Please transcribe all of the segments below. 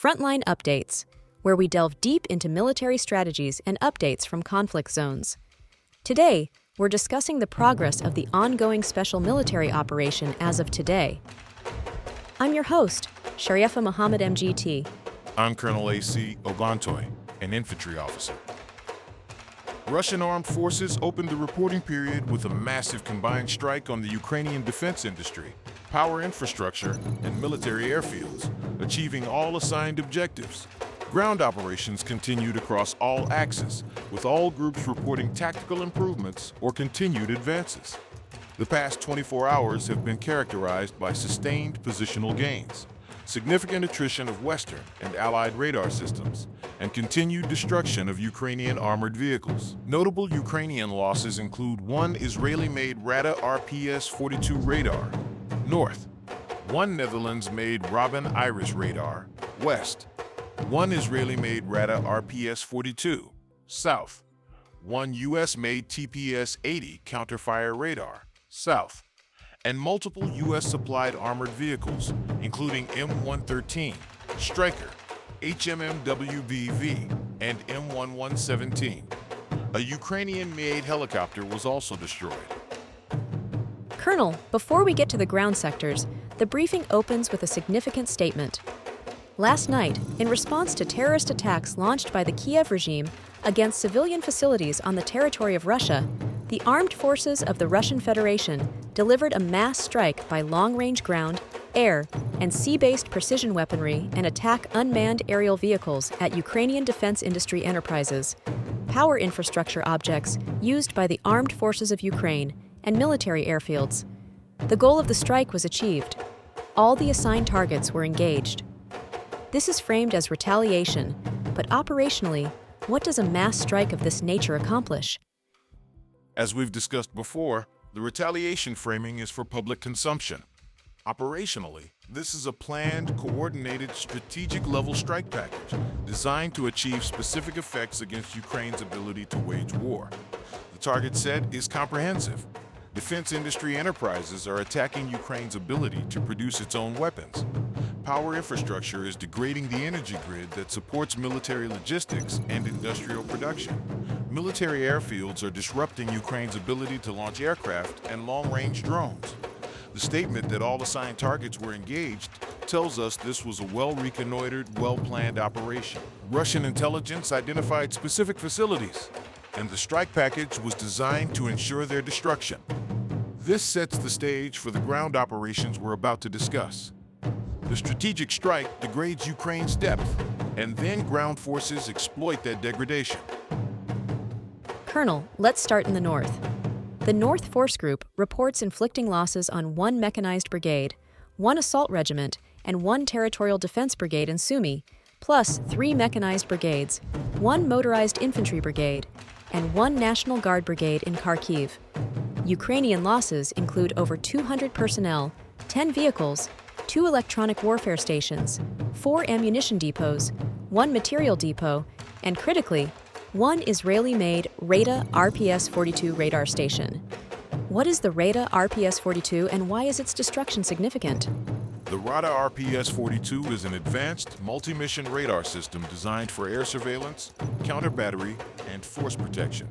Frontline Updates, where we delve deep into military strategies and updates from conflict zones. Today, we're discussing the progress of the ongoing special military operation as of today. I'm your host, Sharifa Mohammed MGT. I'm Colonel A.C. Ogantoy, an infantry officer. Russian armed forces opened the reporting period with a massive combined strike on the Ukrainian defense industry, power infrastructure, and military airfields, achieving all assigned objectives. Ground operations continued across all axes, with all groups reporting tactical improvements or continued advances. The past 24 hours have been characterized by sustained positional gains, significant attrition of Western and Allied radar systems, and continued destruction of Ukrainian armored vehicles. Notable Ukrainian losses include one Israeli-made RADA RPS-42 radar, north, one Netherlands-made Robin IRIS radar, west, one Israeli-made RADA RPS-42, south, one US-made TPS-80 counterfire radar, south, and multiple US-supplied armored vehicles, including M113, Stryker, HMMWV, and M1117. A Ukrainian-made helicopter was also destroyed. Colonel, before we get to the ground sectors, the briefing opens with a significant statement. Last night, in response to terrorist attacks launched by the Kiev regime against civilian facilities on the territory of Russia, the armed forces of the Russian Federation delivered a mass strike by long-range ground, air, and sea-based precision weaponry and attack unmanned aerial vehicles at Ukrainian defense industry enterprises, power infrastructure objects used by the armed forces of Ukraine, and military airfields. The goal of the strike was achieved. All the assigned targets were engaged. This is framed as retaliation, but operationally, what does a mass strike of this nature accomplish? As we've discussed before, the retaliation framing is for public consumption. Operationally, this is a planned, coordinated, strategic-level strike package designed to achieve specific effects against Ukraine's ability to wage war. The target set is comprehensive. Defense industry enterprises are attacking Ukraine's ability to produce its own weapons. Power infrastructure is degrading the energy grid that supports military logistics and industrial production. Military airfields are disrupting Ukraine's ability to launch aircraft and long-range drones. The statement that all assigned targets were engaged tells us this was a well-reconnoitered, well-planned operation. Russian intelligence identified specific facilities, and the strike package was designed to ensure their destruction. This sets the stage for the ground operations we're about to discuss. The strategic strike degrades Ukraine's depth, and then ground forces exploit that degradation. Colonel, let's start in the north. The North Force Group reports inflicting losses on one mechanized brigade, one assault regiment, and one territorial defense brigade in Sumy, plus 3 mechanized brigades, one motorized infantry brigade, and one National Guard brigade in Kharkiv. Ukrainian losses include over 200 personnel, 10 vehicles, 2 electronic warfare stations, 4 ammunition depots, 1 material depot, and critically, 1 Israeli-made RADA RPS-42 radar station. What is the RADA RPS-42 and why is its destruction significant? The RADA RPS-42 is an advanced, multi-mission radar system designed for air surveillance, counter-battery, and force protection.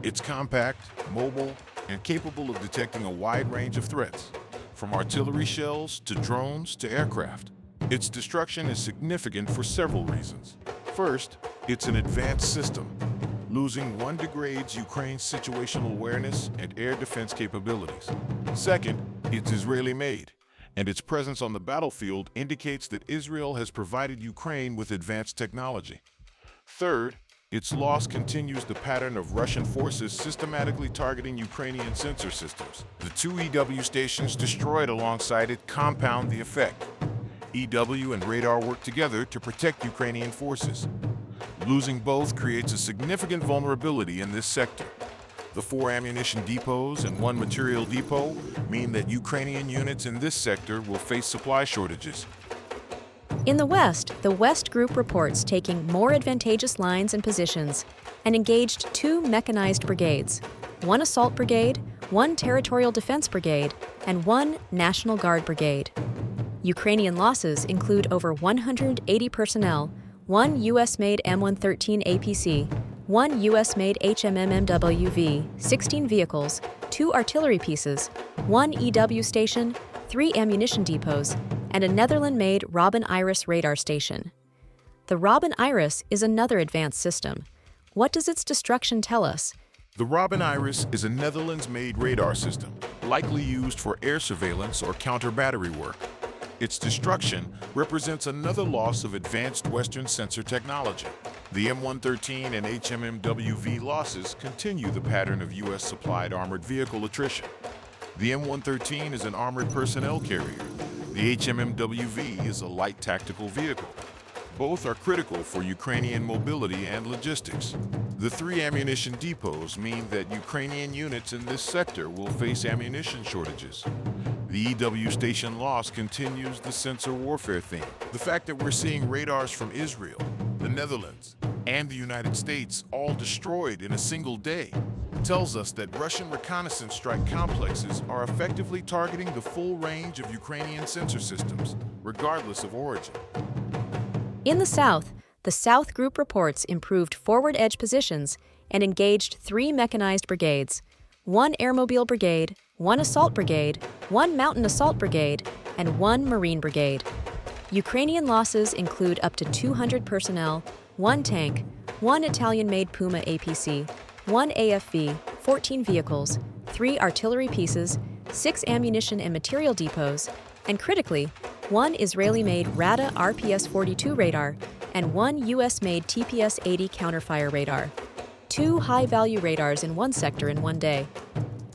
It's compact, mobile, and capable of detecting a wide range of threats, from artillery shells to drones to aircraft. Its destruction is significant for several reasons. First, it's an advanced system. Losing one degrades Ukraine's situational awareness and air defense capabilities. Second, it's Israeli-made, and its presence on the battlefield indicates that Israel has provided Ukraine with advanced technology. Third, its loss continues the pattern of Russian forces systematically targeting Ukrainian sensor systems. The 2 EW stations destroyed alongside it compound the effect. EW and radar work together to protect Ukrainian forces. Losing both creates a significant vulnerability in this sector. The 4 ammunition depots and 1 material depot mean that Ukrainian units in this sector will face supply shortages. In the West Group reports taking more advantageous lines and positions and engaged 2 mechanized brigades, 1 assault brigade, 1 territorial defense brigade, and 1 National Guard brigade. Ukrainian losses include over 180 personnel, one US-made M113 APC, one US-made HMMWV, 16 vehicles, 2 artillery pieces, 1 EW station, 3 ammunition depots, and a Netherland-made Robin IRIS radar station. The Robin IRIS is another advanced system. What does its destruction tell us? The Robin IRIS is a Netherlands-made radar system, likely used for air surveillance or counter-battery work. Its destruction represents another loss of advanced Western sensor technology. The M113 and HMMWV losses continue the pattern of US-supplied armored vehicle attrition. The M113 is an armored personnel carrier. The HMMWV is a light tactical vehicle. Both are critical for Ukrainian mobility and logistics. The 3 ammunition depots mean that Ukrainian units in this sector will face ammunition shortages. The EW station loss continues the sensor warfare theme. The fact that we're seeing radars from Israel, the Netherlands, and the United States all destroyed in a single day tells us that Russian reconnaissance strike complexes are effectively targeting the full range of Ukrainian sensor systems, regardless of origin. In the South, the South Group reports improved forward edge positions and engaged 3 mechanized brigades, 1 airmobile brigade, 1 assault brigade, 1 mountain assault brigade, and 1 marine brigade. Ukrainian losses include up to 200 personnel, 1 tank, 1 Italian-made Puma APC, 1 AFV, 14 vehicles, 3 artillery pieces, 6 ammunition and material depots, and critically, 1 Israeli-made RADA RPS-42 radar and 1 US-made TPS-80 counterfire radar. 2 high-value radars in one sector in one day.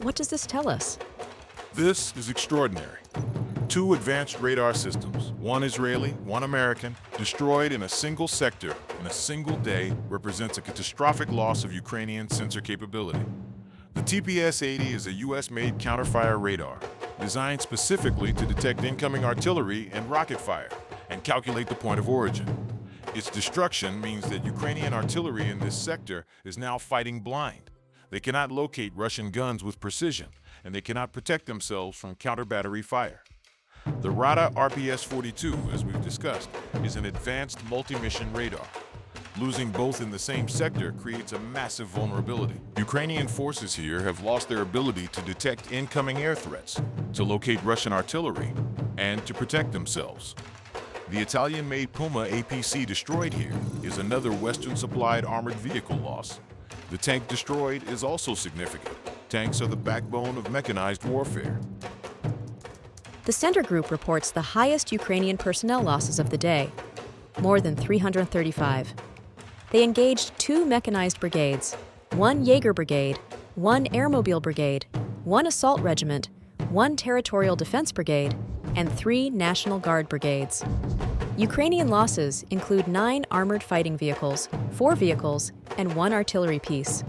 What does this tell us? This is extraordinary. 2 advanced radar systems, 1 Israeli, 1 American, destroyed in a single sector in a single day represents a catastrophic loss of Ukrainian sensor capability. The TPS-80 is a US-made counterfire radar, designed specifically to detect incoming artillery and rocket fire and calculate the point of origin. Its destruction means that Ukrainian artillery in this sector is now fighting blind. They cannot locate Russian guns with precision, and they cannot protect themselves from counter-battery fire. The RADA RPS-42, as we've discussed, is an advanced multi-mission radar. Losing both in the same sector creates a massive vulnerability. Ukrainian forces here have lost their ability to detect incoming air threats, to locate Russian artillery, and to protect themselves. The Italian-made Puma APC destroyed here is another Western-supplied armored vehicle loss. The tank destroyed is also significant. Tanks are the backbone of mechanized warfare. The Center Group reports the highest Ukrainian personnel losses of the day, more than 335. They engaged 2 mechanized brigades, 1 Jaeger brigade, 1 airmobile brigade, 1 assault regiment, 1 territorial defense brigade, and 3 National Guard brigades. Ukrainian losses include 9 armored fighting vehicles, 4 vehicles, and 1 artillery piece.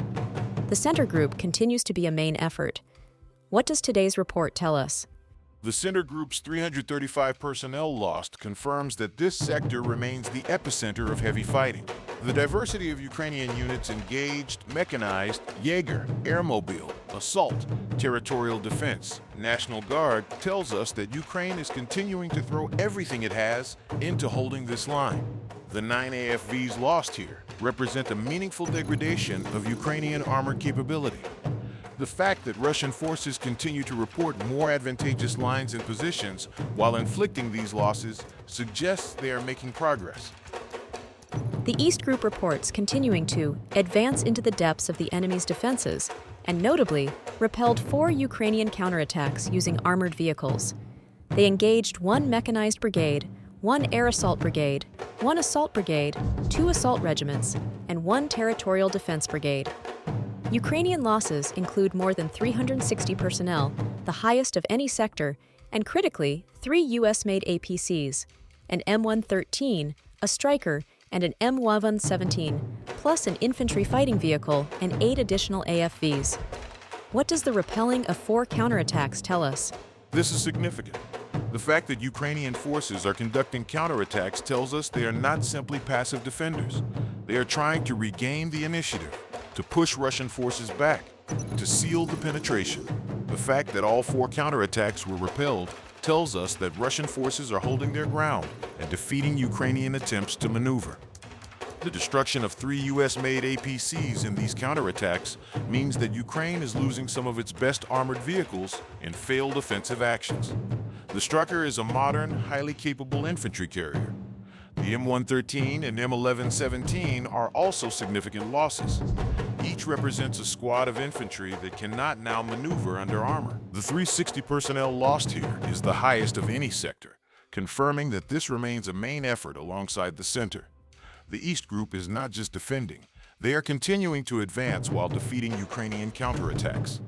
The Center Group continues to be a main effort. What does today's report tell us? The Center Group's 335 personnel lost confirms that this sector remains the epicenter of heavy fighting. The diversity of Ukrainian units engaged, mechanized, Jaeger, airmobile, assault, territorial defense, National Guard tells us that Ukraine is continuing to throw everything it has into holding this line. The 9 AFVs lost here represent a meaningful degradation of Ukrainian armored capability. The fact that Russian forces continue to report more advantageous lines and positions while inflicting these losses suggests they are making progress. The East Group reports continuing to advance into the depths of the enemy's defenses and notably repelled 4 Ukrainian counterattacks using armored vehicles. They engaged 1 mechanized brigade, 1 air assault brigade, 1 assault brigade, 2 assault regiments, and 1 territorial defense brigade. Ukrainian losses include more than 360 personnel, the highest of any sector, and critically, 3 US-made APCs, an M113, a Stryker, and an M117, plus an infantry fighting vehicle and 8 additional AFVs. What does the repelling of 4 counterattacks tell us? This is significant. The fact that Ukrainian forces are conducting counterattacks tells us they are not simply passive defenders. They are trying to regain the initiative, to push Russian forces back, to seal the penetration. The fact that all 4 counterattacks were repelled tells us that Russian forces are holding their ground and defeating Ukrainian attempts to maneuver. The destruction of 3 US-made APCs in these counterattacks means that Ukraine is losing some of its best armored vehicles in failed offensive actions. The Stryker is a modern, highly capable infantry carrier. The M113 and M1117 are also significant losses. Each represents a squad of infantry that cannot now maneuver under armor. The 360 personnel lost here is the highest of any sector, confirming that this remains a main effort alongside the center. The East Group is not just defending, they are continuing to advance while defeating Ukrainian counterattacks.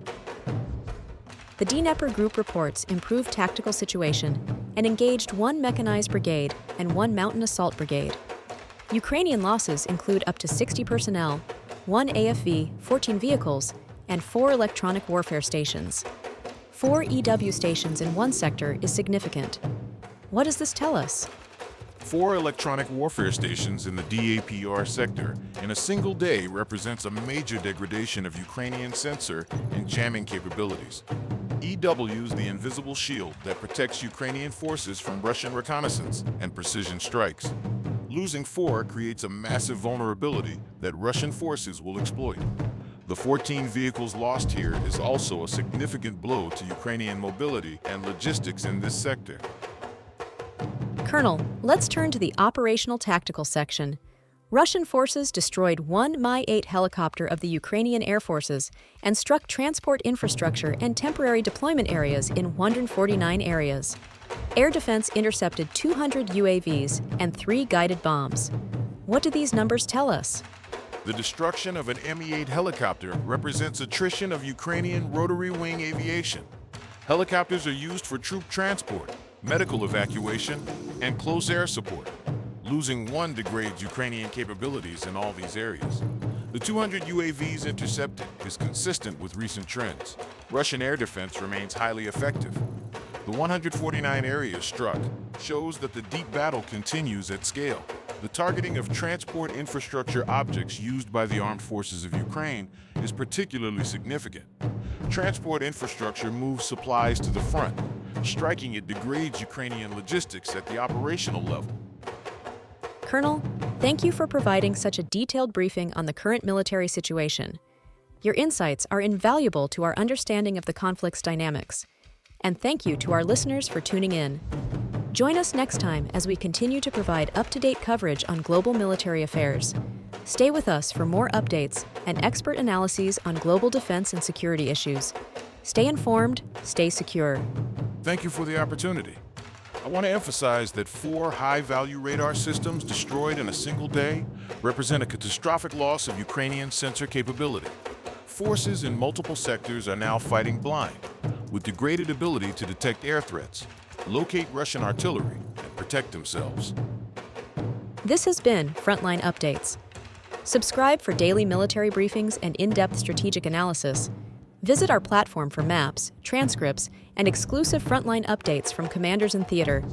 The Dnieper Group reports improved tactical situation and engaged 1 mechanized brigade and 1 mountain assault brigade. Ukrainian losses include up to 60 personnel, 1 AFV, 14 vehicles, and 4 electronic warfare stations. 4 EW stations in one sector is significant. What does this tell us? 4 electronic warfare stations in the DAPR sector in a single day represents a major degradation of Ukrainian sensor and jamming capabilities. EW's the invisible shield that protects Ukrainian forces from Russian reconnaissance and precision strikes. Losing 4 creates a massive vulnerability that Russian forces will exploit. The 14 vehicles lost here is also a significant blow to Ukrainian mobility and logistics in this sector. Colonel, let's turn to the operational tactical section. Russian forces destroyed 1 Mi-8 helicopter of the Ukrainian Air Forces and struck transport infrastructure and temporary deployment areas in 149 areas. Air defense intercepted 200 UAVs and 3 guided bombs. What do these numbers tell us? The destruction of an Mi-8 helicopter represents attrition of Ukrainian rotary wing aviation. Helicopters are used for troop transport, medical evacuation, and close air support. Losing 1 degrades Ukrainian capabilities in all these areas. The 200 UAVs intercepted is consistent with recent trends. Russian air defense remains highly effective. The 149 areas struck shows that the deep battle continues at scale. The targeting of transport infrastructure objects used by the armed forces of Ukraine is particularly significant. Transport infrastructure moves supplies to the front. Striking it degrades Ukrainian logistics at the operational level. Colonel, thank you for providing such a detailed briefing on the current military situation. Your insights are invaluable to our understanding of the conflict's dynamics. And thank you to our listeners for tuning in. Join us next time as we continue to provide up-to-date coverage on global military affairs. Stay with us for more updates and expert analyses on global defense and security issues. Stay informed, stay secure. Thank you for the opportunity. I want to emphasize that 4 high-value radar systems destroyed in a single day represent a catastrophic loss of Ukrainian sensor capability. Forces in multiple sectors are now fighting blind, with degraded ability to detect air threats, locate Russian artillery, and protect themselves. This has been Frontline Updates. Subscribe for daily military briefings and in-depth strategic analysis. Visit our platform for maps, transcripts, and exclusive Frontline updates from commanders in theater.